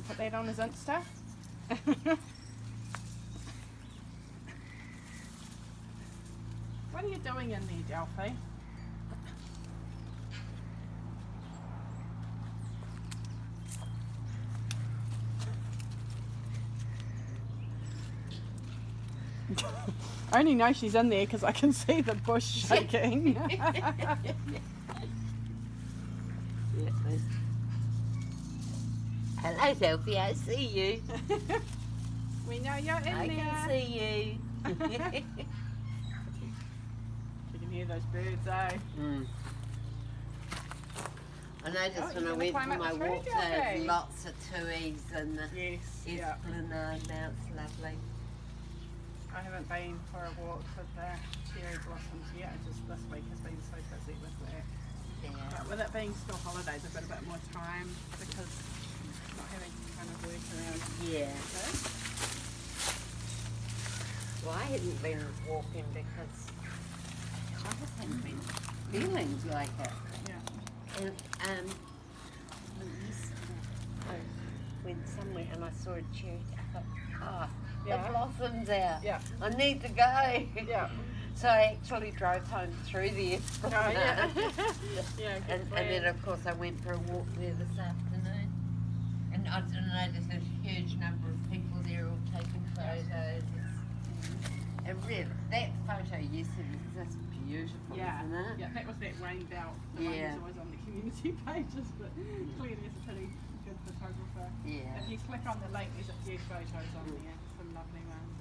Put that on his Insta. What are you doing in there, Delphi? I only know she's in there because I can see the bush shaking. Hello, Delphi, I see you. We know you're in I there. can see you. You can hear those birds, eh? Mm. I noticed Oh, when you're I gonna went climb for up my the tree, walk, Delphi? there's lots of tuis and the Yes, yeah. esplanade now, it's lovely. I haven't been for a walk with the cherry blossoms yet. Just this week has been so busy with that. Yeah. But with it being still holidays, I've got a bit more time because not having to kind of work around Yeah. this. Well, I hadn't been walking because I just hadn't been feeling like it. Yeah. And I went somewhere and I saw a cherry. I thought, Yeah. the blossoms out. Yeah. I need to go. Yeah. So I actually drove home through the Oh, yeah. Yeah, good and then of course I went for a walk there this afternoon. And I noticed there's a huge number of people there all taking photos. And really, that photo yesterday was just beautiful, Yeah, isn't it? yeah, that was that rain belt. The one Yeah. who's always on the community pages, but clearly it's a pretty good photographer. Yeah. If you click on the link, there's a few photos on there, some lovely ones.